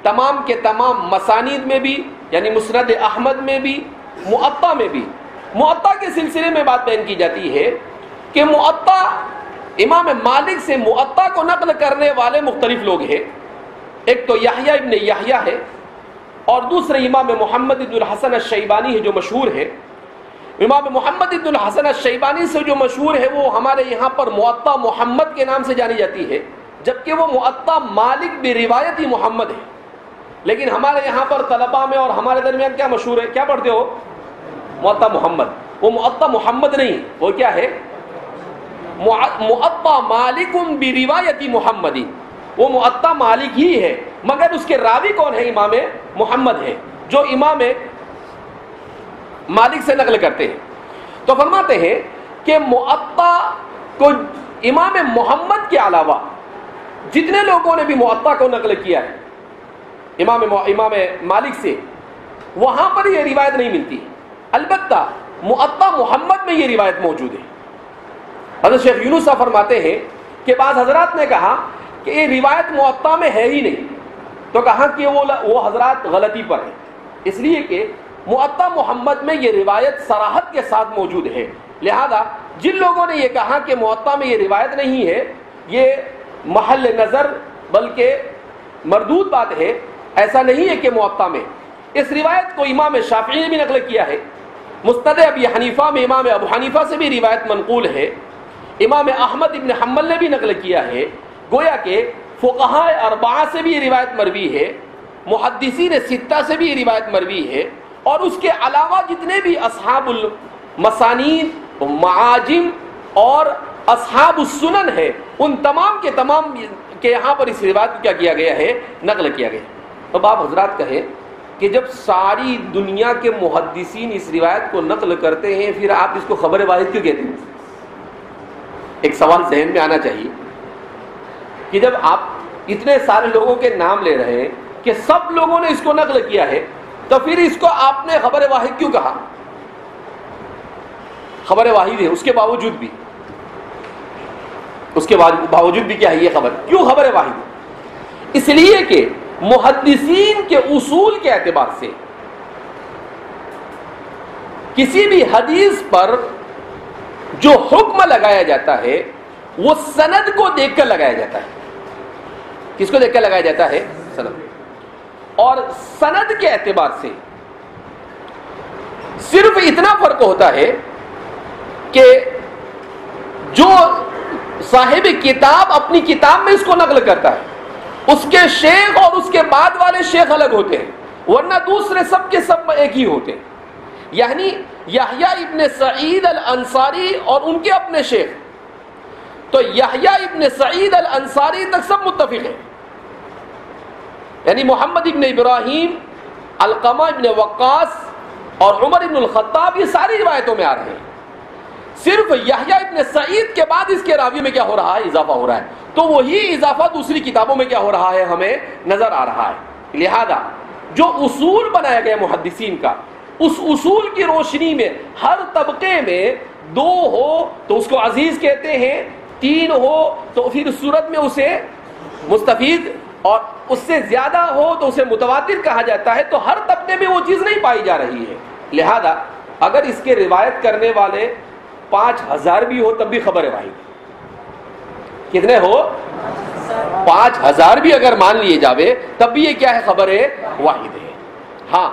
تمام کے تمام مسانید میں بھی یعنی مسند احمد میں بھی، معطا میں بھی۔ معطا کے سلسلے میں بات بیان کی جاتی ہے کہ معطا امام مالک سے معطا کو نقل کرنے والے مختلف لوگ ہیں۔ ایک تو یحییٰ ابن یحییٰ ہے، اور دوسرے امام محمد ابن الحسن الشیبانی ہے جو مشہور ہے۔ امام محمد ابن الحسن الشیبانی سے جو مشہور ہے وہ ہمارے یہاں پر معطا محمد کے نام سے جانی جاتی ہے، جبکہ وہ معطا مالک بروایت محمد ہے۔ لیکن ہمارے یہاں پر طلباء میں اور ہمارے درمیان کیا مشہور ہے؟ کیا پڑھتے ہو؟ معطا محمد۔ وہ معطا محمد نہیں، وہ کیا ہے؟ معطا مالک بروایت محمدی، وہ معطا مالک ہی ہے، مگر اس کے راوی کون ہے؟ امام محمد ہے، جو امام مالک سے نقل کرتے ہیں تو فرماتے ہیں کہ معطا کو امام محمد کے علاوہ جتنے لوگوں نے بھی معطا کو نقل کیا ہے امام مالک سے، وہاں پر یہ روایت نہیں ملتی. البتہ معطا محمد میں یہ روایت موجود ہے. حضرت شیخ یونس صاحب فرماتے ہیں کہ بعض حضرات نے کہا کہ یہ روایت معطا میں ہے ہی نہیں، تو کہا کہ وہ حضرات غلطی پر ہیں، اس لیے کہ معطا محمد میں یہ روایت صراحت کے ساتھ موجود ہے. لہذا جن لوگوں نے یہ کہا کہ معطا میں یہ روایت نہیں ہے، یہ محل نظر بلکہ مردود بات ہے. ایسا نہیں ہے کہ معطا میں. اس روایت کو امام شافعی نے بھی نقل کیا ہے. مسند ابی حنیفہ میں امام ابو حنیفہ سے بھی روایت منقول ہے. امام احمد ابن حنبل نے بھی نقل کیا ہے. گویا کہ فقہاء اربعہ سے بھی یہ روایت مروی ہے، محدثین ستہ سے بھی یہ روایت مروی ہے، اور اس کے علاوہ جتنے بھی اصحاب المسانید، معاجم اور اصحاب السنن ہے، ان تمام کے تمام کے یہاں پر اس روایت کو کیا کیا گیا ہے، نقل کیا گیا. اب آپ حضرات کہیں کہ جب ساری دنیا کے محدثین اس روایت کو نقل کرتے ہیں، پھر آپ اس کو خبر واحد کیوں کہتے ہیں؟ ایک سوال ذہن میں آنا چاہیے کہ جب آپ اتنے سارے لوگوں کے نام لے رہے ہیں کہ سب لوگوں نے اس کو نقل کیا ہے، تو پھر اس کو آپ نے خبر واحد کیوں کہا؟ خبر واحد ہے، اس کے باوجود بھی کیا ہے یہ خبر؟ کیوں خبر واحد ہے؟ اس لیے کہ محدثین کے اصول کے اعتبار سے کسی بھی حدیث پر جو حکم لگایا جاتا ہے وہ سند کو دیکھ کر لگایا جاتا ہے. کس کو دیکھ کر لگایا جاتا ہے؟ سند. اور سند کے اعتبار سے صرف اتنا فرق ہوتا ہے کہ جو صاحب کتاب اپنی کتاب میں اس کو نقل کرتا ہے، اس کے شیخ اور اس کے بعد والے شیخ الگ ہوتے ہیں، ورنہ دوسرے سب کے سب ایک ہی ہوتے ہیں. یعنی یحییٰ ابن سعید الانصاری اور ان کے اپنے شیخ، تو یحییٰ ابن سعید الانصاری تک سب متفق ہیں. یعنی محمد ابن ابراہیم، علقمہ ابن وقاص اور عمر ابن الخطاب، یہ ساری روایتوں میں آ رہے ہیں. صرف یحییٰ ابن سعید کے بعد اس کے راوی میں کیا ہو رہا ہے؟ اضافہ ہو رہا ہے. تو وہی اضافہ دوسری کتابوں میں کیا ہو رہا ہے؟ ہمیں نظر آ رہا ہے. لہذا جو اصول بنایا گیا محدثین کا، اس اصول کی روشنی میں ہر طبقے میں 2 ہو تو اس کو عزیز کہتے ہیں، 3 ہو تو پھر صورت میں اسے مستفید، اور اس سے زیادہ ہو تو اسے متواتر کہا جاتا ہے. تو ہر طبقے میں وہ چیز نہیں پائی جا رہی ہے. لہذا اگر اس کے روایت کرنے والے 5000 بھی ہو تب بھی خبر واحد. کتنے ہو؟ 5000 بھی اگر مان لیے جاوے تب بھی یہ کیا ہے؟ خبر واحد ہے. ہاں،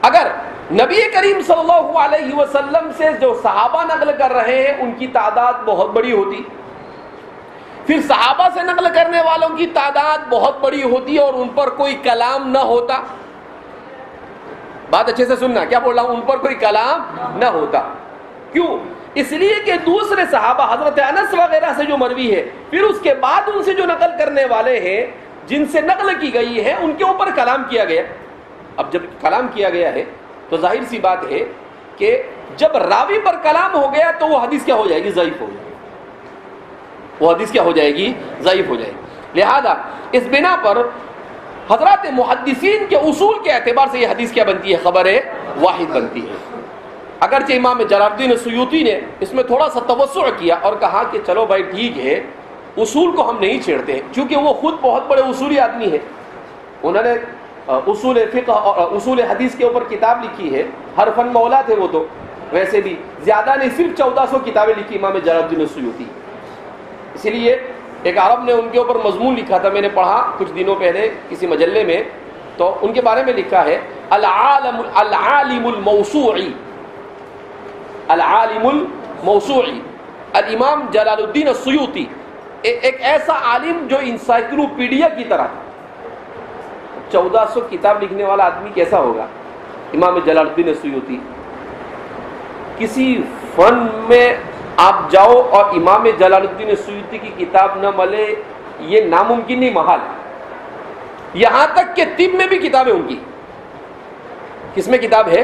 اگر نبی کریم صلی اللہ علیہ وسلم سے جو صحابہ نقل کر رہے ہیں ان کی تعداد بہت بڑی ہوتی، پھر صحابہ سے نقل کرنے والوں کی تعداد بہت بڑی ہوتی اور ان پر کوئی کلام نہ ہوتا. بات اچھے سے سننا، کیا بول رہا ہوں؟ ان پر کوئی کلام نہ ہوتا. کیوں؟ اس لیے کہ دوسرے صحابہ حضرت انس وغیرہ سے جو مروی ہے، پھر اس کے بعد ان سے جو نقل کرنے والے ہیں جن سے نقل کی گئی ہے، ان کے اوپر کلام کیا گیا. اب جب کلام کیا گیا ہے تو ظاہر سی بات ہے کہ جب راوی پر کلام ہو گیا تو وہ حدیث کیا ہو جائے گی؟ ضعیف ہو جائے گی. وہ حدیث کیا ہو جائے گی؟ ضعیف ہو جائے گی. لہذا اس بنا پر حضرات محدثین کے اصول کے اعتبار سے یہ حدیث کیا بنتی ہے؟ خبر واحد بنتی ہے. اگرچہ امام جلال الدین سیوطی نے اس میں تھوڑا سا توسع کیا اور کہا کہ چلو بھائی ٹھیک ہے، اصول کو ہم نہیں چھیڑتے، چونکہ وہ خود بہت بڑے اصولی آدمی ہیں. انہوں نے اصول فقہ اور اصول حدیث کے اوپر کتاب لکھی ہے، ہر فن مولا تھے وہ تو. ویسے بھی زیادہ نہیں، صرف 1400 کتابیں لکھی امام جلال الدین سیوطی. اسی لیے ایک عرب نے ان کے اوپر مضمون لکھا تھا، میں نے پڑھا کچھ دنوں پہلے کسی مجلے میں، تو ان کے بارے میں لکھا ہے العالم الموسوعی. العالم الموسوعی الامام جلال الدین السیوطی، ایک ایسا عالم جو انسائکلوپیڈیا کی طرح. 1400 کتاب لکھنے والا آدمی کیسا ہوگا؟ امام جلال الدین السیوطی. کسی فن میں آپ جاؤ اور امام جلال الدین السیوطی کی کتاب نہ ملے، یہ ناممکن نہیں، محال. یہاں تک کہ طب میں بھی کتاب ہے ان کی. کس میں کتاب ہے؟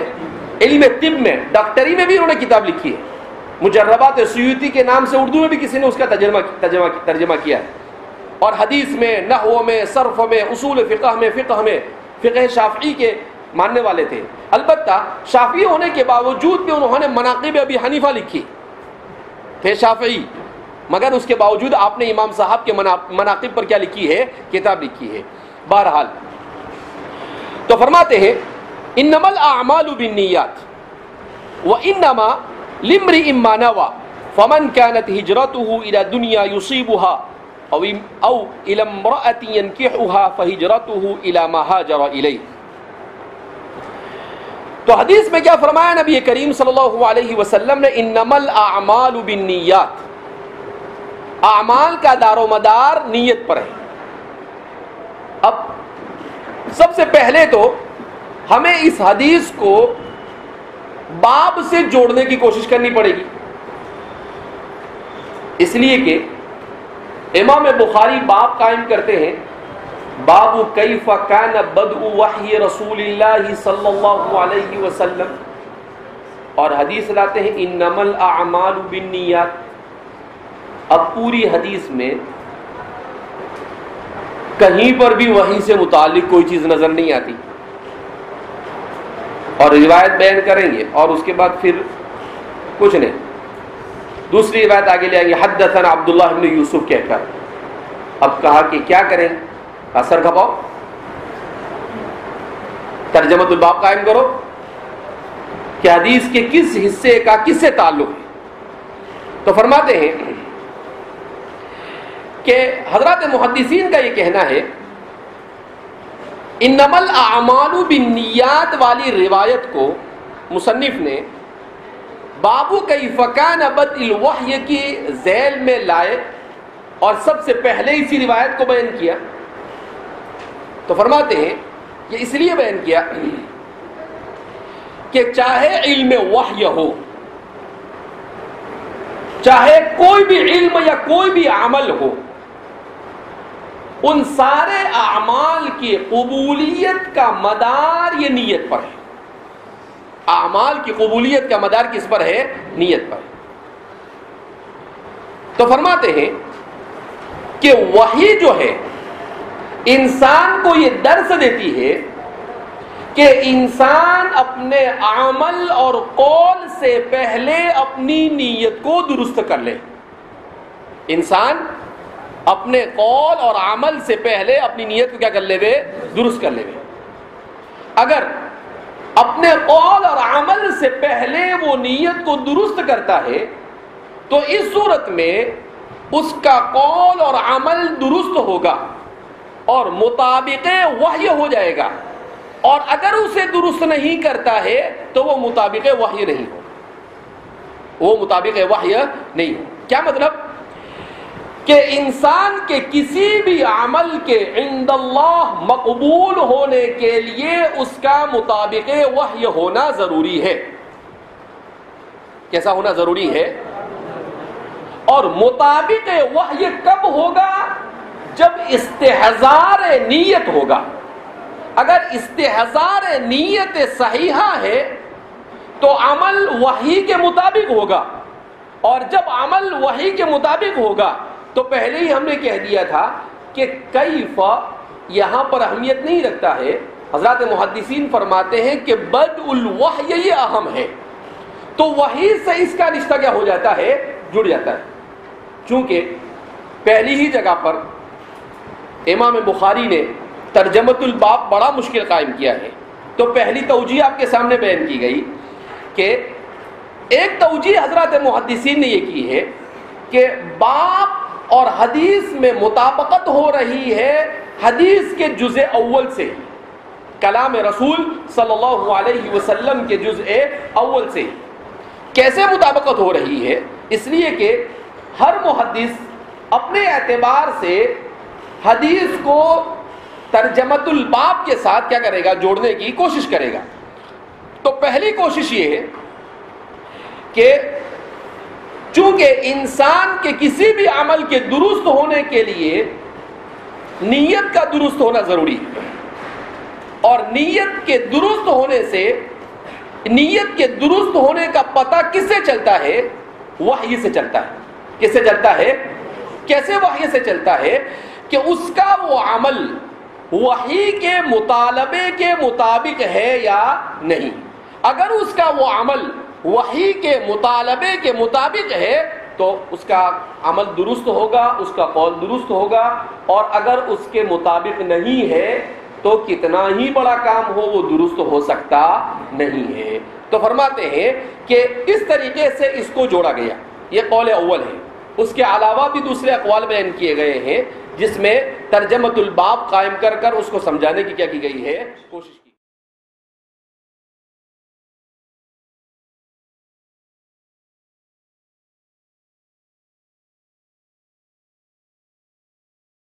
علم طب میں، ڈاکٹری میں بھی انہوں نے کتاب لکھی ہے، مجربات سیوطی کے نام سے اردو میں بھی کسی نے اس کا ترجمہ کیا ہے، اور حدیث میں، نحو میں، صرف میں، اصول فقہ میں، فقہ شافعی کے ماننے والے تھے۔ البتہ شافعی ہونے کے باوجود بھی انہوں نے مناقب ابی حنیفہ لکھی تھے شافعی، مگر اس کے باوجود آپ نے امام صاحب کے مناقب پر کیا لکھی ہے؟ کتاب لکھی ہے۔ بہرحال تو فرماتے ہیں انما الاعمال بالنیات وانما لامرئ ما نوى فمن كانت هجرته الى دنيا يصيبها او الى امرأة ينكحها فهجرته الى ما هاجر اليه۔ تو حدیث میں کیا فرمایا نبی کریم صلی اللہ علیہ وسلم نے؟ انما الاعمال بالنیات، اعمال کا دار و مدار نیت پر ہے۔ اب سب سے پہلے تو ہمیں اس حدیث کو باب سے جوڑنے کی کوشش کرنی پڑے گی، اس لیے کہ امام بخاری باب قائم کرتے ہیں، باب کیف کان بدء وحی رسول اللہ صلی اللہ علیہ وسلم، اور حدیث لاتے ہیں انما الاعمال بالنیات۔ اب پوری حدیث میں کہیں پر بھی وحی سے متعلق کوئی چیز نظر نہیں آتی، اور روایت بیان کریں گے اور اس کے بعد پھر کچھ نہیں، دوسری روایت آگے لے آئیں گے حدثنا عبداللہ بن یوسف کہہ کر۔ اب کہا کہ کیا کریں؟ اثر کھپاؤ، ترجمۃ الباب قائم کرو کہ حدیث کے کس حصے کا کس سے تعلق ہے۔ تو فرماتے ہیں کہ حضرات محدثین کا یہ کہنا ہے انما الاعمال بالنیات والی روایت کو مصنف نے باب کیف کان بدء الوحی کی ذیل میں لائے اور سب سے پہلے اسی روایت کو بیان کیا۔ تو فرماتے ہیں یہ اس لیے بیان کیا کہ چاہے علم وحی ہو، چاہے کوئی بھی علم یا کوئی بھی عمل ہو، ان سارے اعمال کی قبولیت کا مدار یہ نیت پر ہے۔ اعمال کی قبولیت کا مدار کس پر ہے؟ نیت پر۔ تو فرماتے ہیں کہ وحی جو ہے انسان کو یہ درس دیتی ہے کہ انسان اپنے عمل اور قول سے پہلے اپنی نیت کو درست کر لے۔ انسان اپنے قول اور عمل سے پہلے اپنی نیت کو کیا کر لے؟ درست کر لے۔ اگر اپنے قول اور عمل سے پہلے وہ نیت کو درست کرتا ہے تو اس صورت میں اس کا قول اور عمل درست ہوگا اور مطابق وحی ہو جائے گا، اور اگر اسے درست نہیں کرتا ہے تو وہ مطابق وحی نہیں ہو، وہ مطابق وحی نہیں ہو۔ کیا مطلب؟ کہ انسان کے کسی بھی عمل کے عند اللہ مقبول ہونے کے لیے اس کا مطابق وحی ہونا ضروری ہے۔ کیسا ہونا ضروری ہے؟ اور مطابق وحی کب ہوگا؟ جب استحضار نیت ہوگا۔ اگر استحضار نیت صحیحہ ہے تو عمل وحی کے مطابق ہوگا، اور جب عمل وحی کے مطابق ہوگا تو پہلے ہی ہم نے کہہ دیا تھا کہ کیف یہاں پر اہمیت نہیں رکھتا ہے۔ حضرات محدثین فرماتے ہیں کہ بدء الوحی یہ اہم ہے، تو وحی سے اس کا رشتہ کیا ہو جاتا ہے؟ جڑ جاتا ہے۔ چونکہ پہلی ہی جگہ پر امام بخاری نے ترجمۃ الباب بڑا مشکل قائم کیا ہے، تو پہلی توجیہ آپ کے سامنے بیان کی گئی کہ ایک توجیہ حضرات محدثین نے یہ کی ہے کہ باب اور حدیث میں مطابقت ہو رہی ہے حدیث کے جزء اول سے، کلام رسول صلی اللہ علیہ وسلم کے جزء اول سے۔ کیسے مطابقت ہو رہی ہے؟ اس لیے کہ ہر محدث اپنے اعتبار سے حدیث کو ترجمۃ الباب کے ساتھ کیا کرے گا؟ جوڑنے کی کوشش کرے گا۔ تو پہلی کوشش یہ ہے کہ چونکہ انسان کے کسی بھی عمل کے درست ہونے کے لیے نیت کا درست ہونا ضروری ہے، اور نیت کے درست ہونے سے نیت کے درست ہونے کا پتہ کس سے چلتا ہے؟ وحی سے چلتا ہے. کس سے چلتا ہے؟ کیسے وحی سے چلتا ہے؟ کہ اس کا وہ عمل وحی کے مطالبے کے مطابق ہے یا نہیں. اگر اس کا وہ عمل وحی کے مطالبے کے مطابق ہے تو اس کا عمل درست ہوگا، اس کا قول درست ہوگا. اور اگر اس کے مطابق نہیں ہے تو کتنا ہی بڑا کام ہو وہ درست ہو سکتا نہیں ہے. تو فرماتے ہیں کہ اس طریقے سے اس کو جوڑا گیا. یہ قول اول ہے. اس کے علاوہ بھی دوسرے اقوال بیان کیے گئے ہیں جس میں ترجمۃ الباب قائم کر اس کو سمجھانے کی کیا کی گئی ہے، کوشش کی.